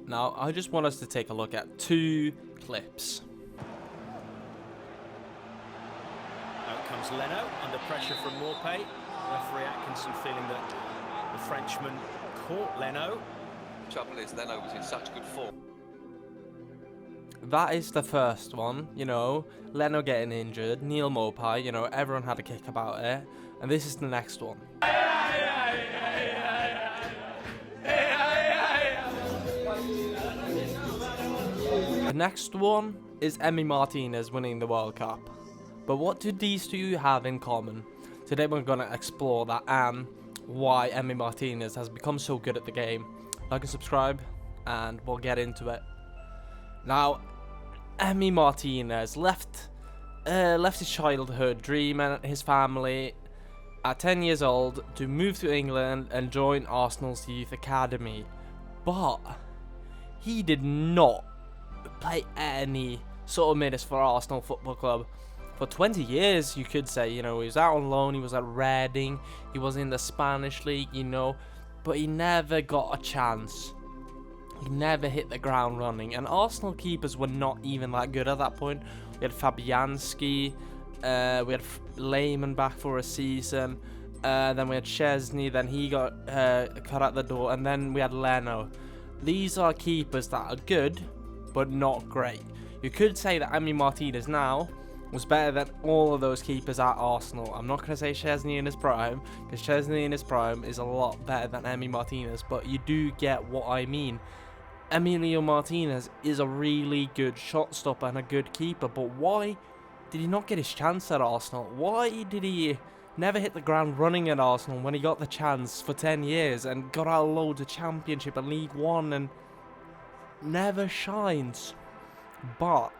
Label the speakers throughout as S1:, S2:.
S1: Now, I just want us to take a look at 2 clips.
S2: Out comes Leno, under pressure from Morpay. Referee Atkinson feeling that the Frenchman caught Leno.
S3: Trouble is, Leno was in such good form.
S1: That is the first one, you know, Leno getting injured, Neil Morpay, you know, everyone had a kick about it. And this is the next one. The next one is Emi Martinez winning the World Cup. But what do these two have in common? Today we're going to explore that and why Emi Martinez has become so good at the game. Like and subscribe and we'll get into it. Now, Emi Martinez left his childhood dream and his family at 10 years old to move to England and join Arsenal's youth academy. But he did not play any sort of minutes for Arsenal Football Club. For 20 years, you could say, you know, he was out on loan, he was at Reading, he was in the Spanish league, you know, but he never got a chance. He never hit the ground running, and Arsenal keepers were not even that good at that point. We had Fabianski, we had Lehmann back for a season, then we had Chesney, then he got cut out the door, and then we had Leno. These are keepers that are good, but not great. You could say that Emi Martinez now was better than all of those keepers at Arsenal. I'm not going to say Chesney in his prime, because Chesney in his prime is a lot better than Emi Martinez, but you do get what I mean. Emilio Martinez is a really good shot stopper and a good keeper, but why did he not get his chance at Arsenal? Why did he never hit the ground running at Arsenal when he got the chance for 10 years and got out loads of Championship and League One and never shines? But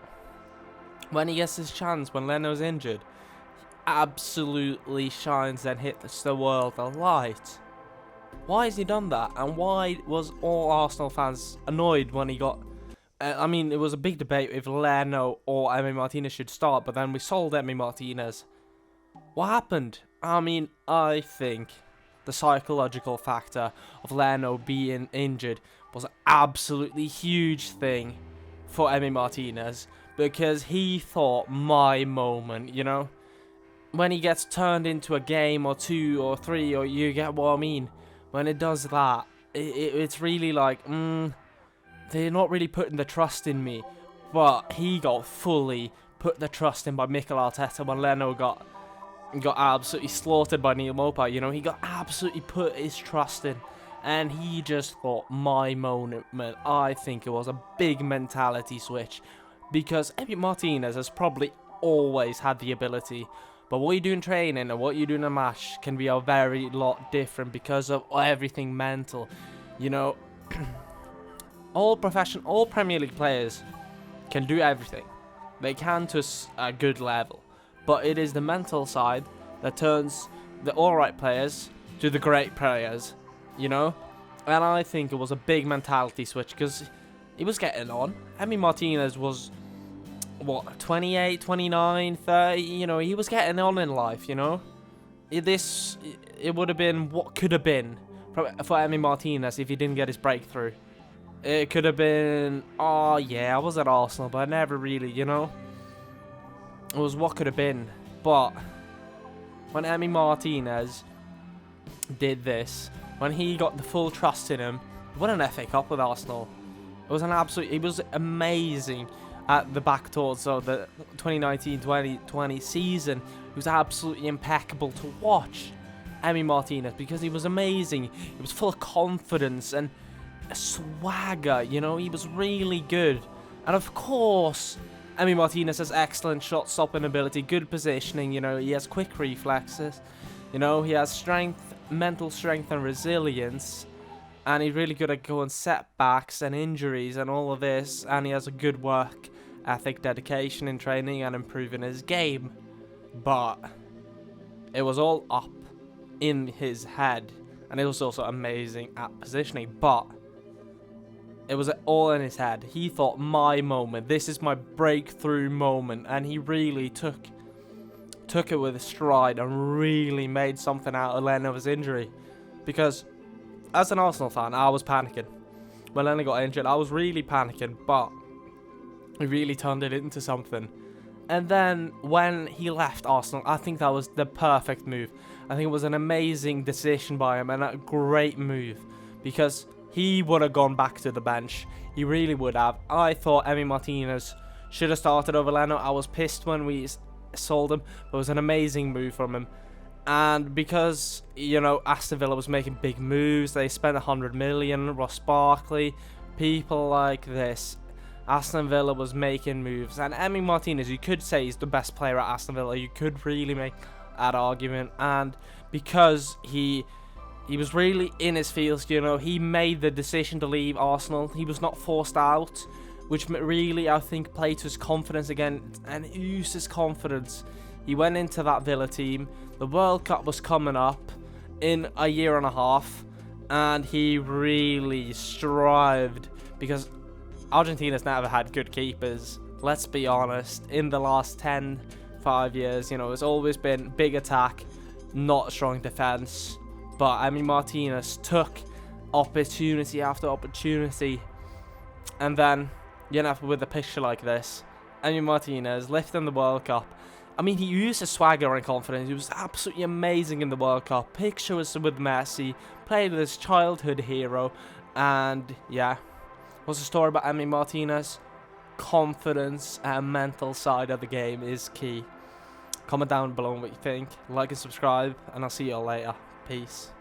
S1: when he gets his chance, when Leno's injured, he absolutely shines and hits the world alight. Why has he done that? And why was all Arsenal fans annoyed when he got... I mean, it was a big debate if Leno or Emi Martinez should start, but then we sold Emi Martinez. What happened? I mean, I think the psychological factor of Leno being injured was an absolutely huge thing for Emi Martinez, because he thought, my moment, you know? When he gets turned into a game or 2 or 3, or you get what I mean? When it does that, it's really like, they're not really putting the trust in me. But he got fully put the trust in by Mikel Arteta when Leno got absolutely slaughtered by Neil Morpay. You know, he got absolutely put his trust in. And he just thought, my moment. I think it was a big mentality switch. Because Emi Martinez has probably always had the ability. But what you do in training and what you do in a match can be a very lot different because of everything mental. You know, all Premier League players can do everything. They can to a good level. But it is the mental side that turns the alright players to the great players, you know? And I think it was a big mentality switch because he was getting on. Emi Martinez was... what, 28, 29, 30, you know, he was getting on in life, you know? It would have been what could have been for Emi Martinez if he didn't get his breakthrough. It could have been, oh yeah, I was at Arsenal, but I never really, you know? It was what could have been. But when Emi Martinez did this, when he got the full trust in him, he won an FA Cup with Arsenal. It was amazing. At the back towards the 2019-2020 season, it was absolutely impeccable to watch Emi Martinez because he was amazing. He was full of confidence and a swagger, you know, he was really good. And of course, Emi Martinez has excellent shot stopping ability, good positioning, you know, he has quick reflexes, you know, he has strength, mental strength and resilience. And he's really good at going setbacks and injuries and all of this. And he has a good work ethic, dedication in training and improving his game. But it was all up in his head. And it was also amazing at positioning. But it was all in his head. He thought, my moment. This is my breakthrough moment. And he really took it with a stride and really made something out of Leno's injury. Because... as an Arsenal fan, I was panicking. when Leno got injured, I was really panicking, but he really turned it into something. And then when he left Arsenal, I think that was the perfect move. I think it was an amazing decision by him and a great move, because he would have gone back to the bench. He really would have. I thought Emi Martinez should have started over Leno. I was pissed when we sold him, but it was an amazing move from him. And because, you know, Aston Villa was making big moves, they spent 100 million, Ross Barkley, people like this. Aston Villa was making moves, and Emi Martinez, you could say he's the best player at Aston Villa. You could really make that argument, and because he was really in his fields, you know, he made the decision to leave Arsenal. He was not forced out, which really, I think, played to his confidence again, and used his confidence. He went into that Villa team. The World Cup was coming up in a year and a half, and he really strived, because Argentina's never had good keepers. Let's be honest. In the last 5 years, you know, it's always been big attack, not strong defense. But Emi Martinez took opportunity after opportunity. And then, you know, with a picture like this, Emi Martinez lifting the World Cup. I mean, he used his swagger and confidence. He was absolutely amazing in the World Cup. Picture was with Messi, played with his childhood hero. And, yeah. What's the story about Emi Martinez? Confidence and mental side of the game is key. Comment down below what you think. Like and subscribe, and I'll see you all later. Peace.